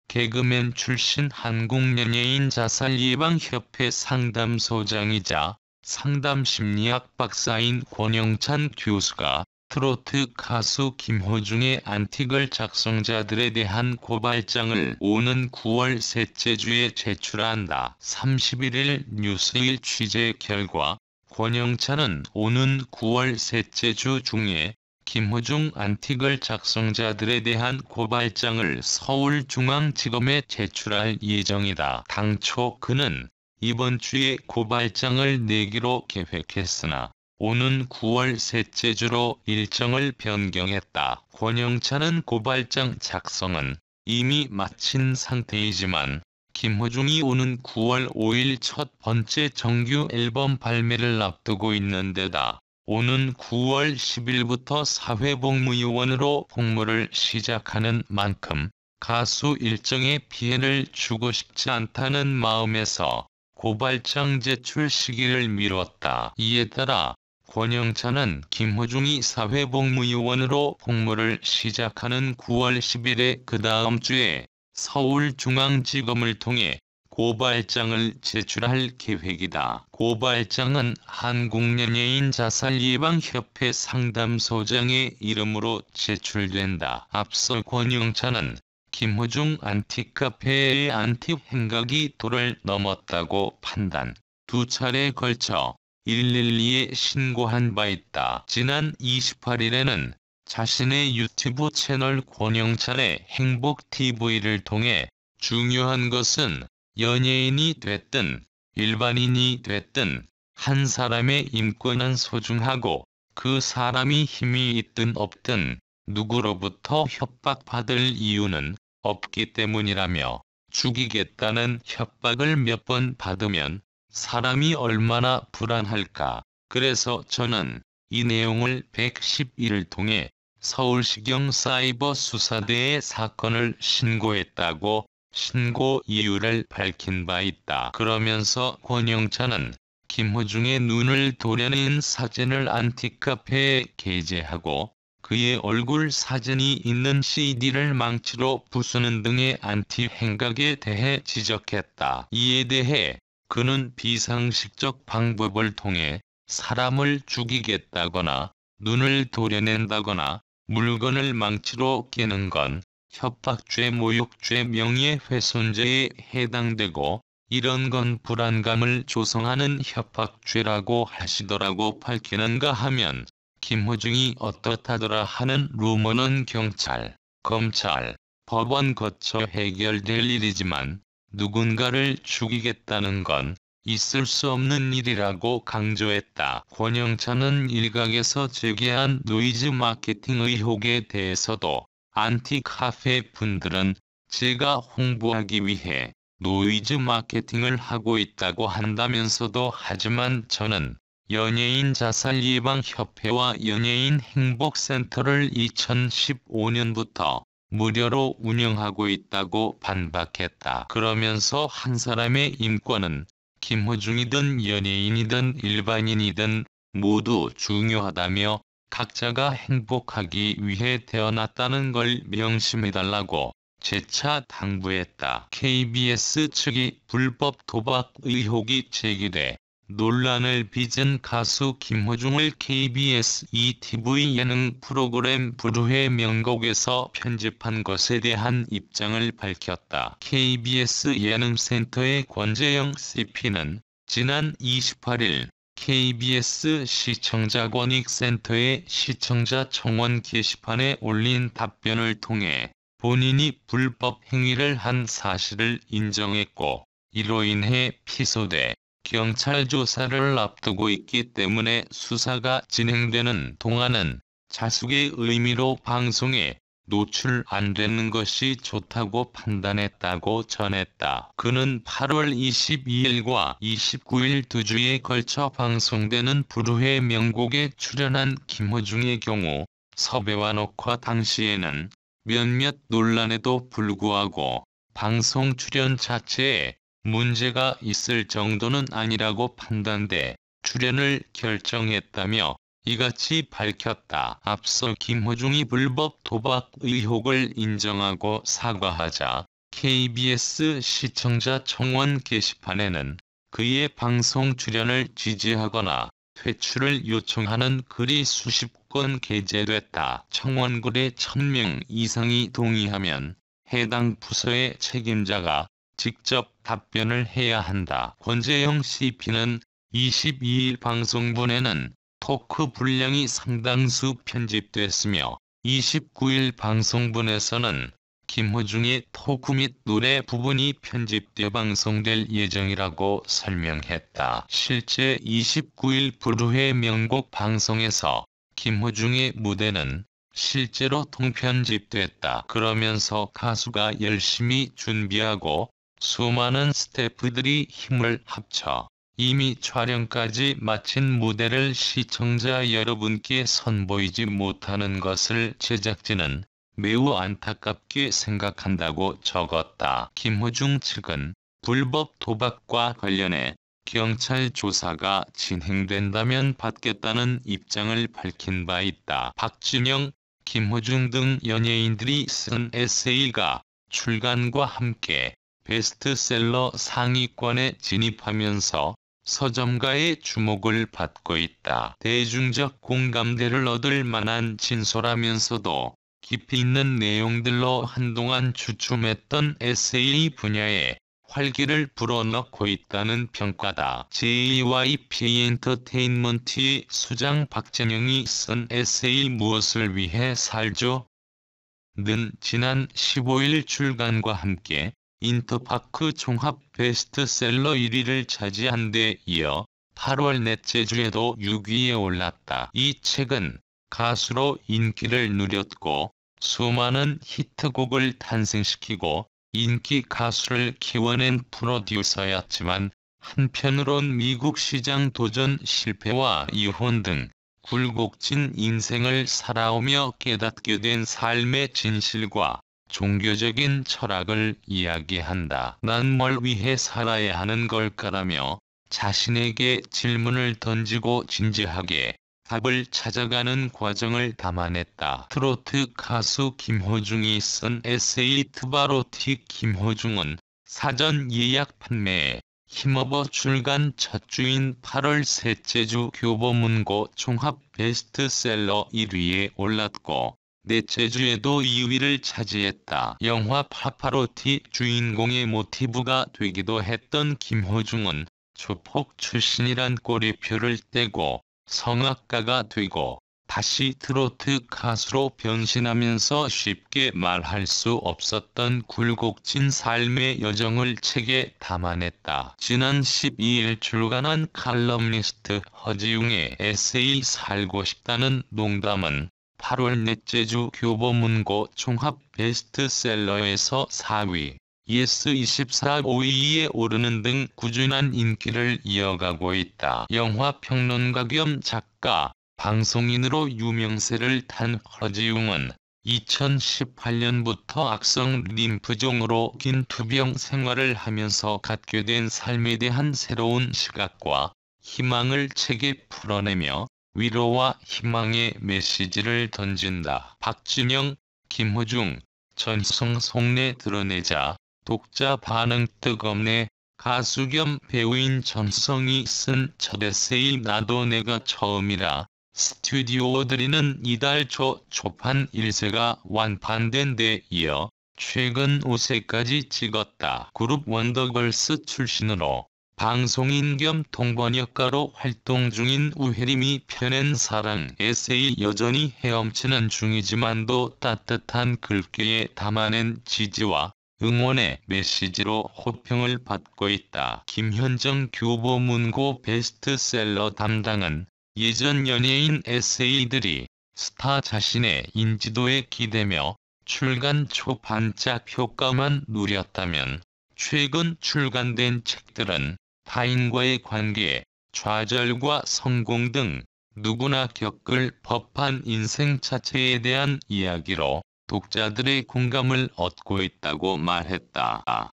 개그맨 출신 한국연예인 자살예방협회 상담소장이자 상담심리학 박사인 권영찬 교수가 트로트 가수 김호중의 안티글 작성자들에 대한 고발장을 오는 9월 셋째 주에 제출한다. 31일 뉴스일 취재 결과 권영찬은 오는 9월 셋째 주 중에 김호중 안티글 작성자들에 대한 고발장을 서울중앙지검에 제출할 예정이다. 당초 그는 이번 주에 고발장을 내기로 계획했으나 오는 9월 셋째 주로 일정을 변경했다. 권영찬은 고발장 작성은 이미 마친 상태이지만 김호중이 오는 9월 5일 첫 번째 정규 앨범 발매를 앞두고 있는 데다 오는 9월 10일부터 사회복무요원으로 복무를 시작하는 만큼 가수 일정에 피해를 주고 싶지 않다는 마음에서 고발장 제출 시기를 미뤘다. 이에 따라 권영찬은 김호중이 사회복무요원으로 복무를 시작하는 9월 10일에 그 다음 주에 서울중앙지검을 통해 고발장을 제출할 계획이다. 고발장은 한국연예인 자살예방협회 상담소장의 이름으로 제출된다. 앞서 권영찬은 김호중 안티카페의 안티 행각이 도를 넘었다고 판단, 두 차례에 걸쳐 112에 신고한 바 있다. 지난 28일에는 자신의 유튜브 채널 권영찬의 행복TV를 통해 중요한 것은 연예인이 됐든 일반인이 됐든 한 사람의 인권은 소중하고 그 사람이 힘이 있든 없든 누구로부터 협박받을 이유는 없기 때문이라며 죽이겠다는 협박을 몇 번 받으면 사람이 얼마나 불안할까. 그래서 저는 이 내용을 111을 통해 서울시경 사이버수사대에 사건을 신고했다고 신고 이유를 밝힌 바 있다. 그러면서 권영찬은 김호중의 눈을 도려낸 사진을 안티카페에 게재하고 그의 얼굴 사진이 있는 CD를 망치로 부수는 등의 안티 행각에 대해 지적했다. 이에 대해 그는 비상식적 방법을 통해 사람을 죽이겠다거나 눈을 도려낸다거나 물건을 망치로 깨는 건 협박죄, 모욕죄, 명예훼손죄에 해당되고 이런 건 불안감을 조성하는 협박죄라고 하시더라고. 밝히는가 하면 김호중이 어떻다더라 하는 루머는 경찰, 검찰, 법원 거쳐 해결될 일이지만 누군가를 죽이겠다는 건 있을 수 없는 일이라고 강조했다. 권영찬은 일각에서 제기한 노이즈 마케팅 의혹에 대해서도 안티카페 분들은 제가 홍보하기 위해 노이즈 마케팅을 하고 있다고 한다면서도 하지만 저는 연예인 자살예방협회와 연예인 행복센터를 2015년부터 무료로 운영하고 있다고 반박했다. 그러면서 한 사람의 인권은 김호중이든 연예인이든 일반인이든 모두 중요하다며 각자가 행복하기 위해 태어났다는 걸 명심해달라고 재차 당부했다. KBS 측이 불법 도박 의혹이 제기돼 논란을 빚은 가수 김호중을 KBS ETV 예능 프로그램 불후의 명곡에서 편집한 것에 대한 입장을 밝혔다. KBS 예능센터의 권재영 CP는 지난 28일 KBS 시청자권익센터의 시청자 청원 게시판에 올린 답변을 통해 본인이 불법 행위를 한 사실을 인정했고 이로 인해 피소돼 경찰 조사를 앞두고 있기 때문에 수사가 진행되는 동안은 자숙의 의미로 방송에 노출 안 되는 것이 좋다고 판단했다고 전했다. 그는 8월 22일과 29일 두 주에 걸쳐 방송되는 불후의 명곡에 출연한 김호중의 경우 섭외와 녹화 당시에는 몇몇 논란에도 불구하고 방송 출연 자체에 문제가 있을 정도는 아니라고 판단돼 출연을 결정했다며 이같이 밝혔다. 앞서 김호중이 불법 도박 의혹을 인정하고 사과하자 KBS 시청자 청원 게시판에는 그의 방송 출연을 지지하거나 퇴출을 요청하는 글이 수십 건 게재됐다. 청원글에 1000명 이상이 동의하면 해당 부서의 책임자가 직접 답변을 해야 한다. 권재영 CP는 22일 방송분에는 토크 분량이 상당수 편집됐으며 29일 방송분에서는 김호중의 토크 및 노래 부분이 편집돼 방송될 예정이라고 설명했다. 실제 29일 불후의 명곡 방송에서 김호중의 무대는 실제로 통편집됐다. 그러면서 가수가 열심히 준비하고 수많은 스태프들이 힘을 합쳐 이미 촬영까지 마친 무대를 시청자 여러분께 선보이지 못하는 것을 제작진은 매우 안타깝게 생각한다고 적었다. 김호중 측은 불법 도박과 관련해 경찰 조사가 진행된다면 받겠다는 입장을 밝힌 바 있다. 박진영, 김호중 등 연예인들이 쓴 에세이가 출간과 함께 베스트셀러 상위권에 진입하면서 서점가의 주목을 받고 있다. 대중적 공감대를 얻을 만한 진솔하면서도 깊이 있는 내용들로 한동안 주춤했던 에세이 분야에 활기를 불어넣고 있다는 평가다. JYP 엔터테인먼트의 수장 박진영이 쓴 에세이 무엇을 위해 살죠? 는 지난 15일 출간과 함께 인터파크 종합 베스트셀러 1위를 차지한 데 이어 8월 넷째 주에도 6위에 올랐다. 이 책은 가수로 인기를 누렸고 수많은 히트곡을 탄생시키고 인기 가수를 키워낸 프로듀서였지만 한편으론 미국 시장 도전 실패와 이혼 등 굴곡진 인생을 살아오며 깨닫게 된 삶의 진실과 종교적인 철학을 이야기한다. 난 뭘 위해 살아야 하는 걸까라며 자신에게 질문을 던지고 진지하게 답을 찾아가는 과정을 담아냈다. 트로트 가수 김호중이 쓴 에세이 트바로틱 김호중은 사전 예약 판매에 힘입어 출간 첫 주인 8월 셋째 주 교보문고 종합 베스트셀러 1위에 올랐고 넷째 주에도 2위를 차지했다. 영화 파파로티 주인공의 모티브가 되기도 했던 김호중은 조폭 출신이란 꼬리표를 떼고 성악가가 되고 다시 트로트 가수로 변신하면서 쉽게 말할 수 없었던 굴곡진 삶의 여정을 책에 담아냈다. 지난 12일 출간한 칼럼니스트 허지웅의 에세이 살고 싶다는 농담은 8월 넷째 주 교보문고 종합 베스트셀러에서 4위, 예스24 5위에 오르는 등 꾸준한 인기를 이어가고 있다. 영화평론가 겸 작가, 방송인으로 유명세를 탄 허지웅은 2018년부터 악성 림프종으로 긴 투병 생활을 하면서 갖게 된 삶에 대한 새로운 시각과 희망을 책에 풀어내며 위로와 희망의 메시지를 던진다. 박진영, 김호중, 전성 속내 드러내자 독자 반응 뜨겁네. 가수 겸 배우인 전성이 쓴 첫 에세이 나도 내가 처음이라 스튜디오들이는 이달 초 초판 1세가 완판된 데 이어 최근 5세까지 찍었다. 그룹 원더걸스 출신으로 방송인 겸 통번역가로 활동 중인 우혜림이 펴낸 사랑 에세이 여전히 헤엄치는 중이지만도 따뜻한 글귀에 담아낸 지지와 응원의 메시지로 호평을 받고 있다. 김현정 교보문고 베스트셀러 담당은 예전 연예인 에세이들이 스타 자신의 인지도에 기대며 출간 초 반짝 효과만 누렸다면 최근 출간된 책들은 타인과의 관계, 좌절과 성공 등 누구나 겪을 법한 인생 자체에 대한 이야기로 독자들의 공감을 얻고 있다고 말했다.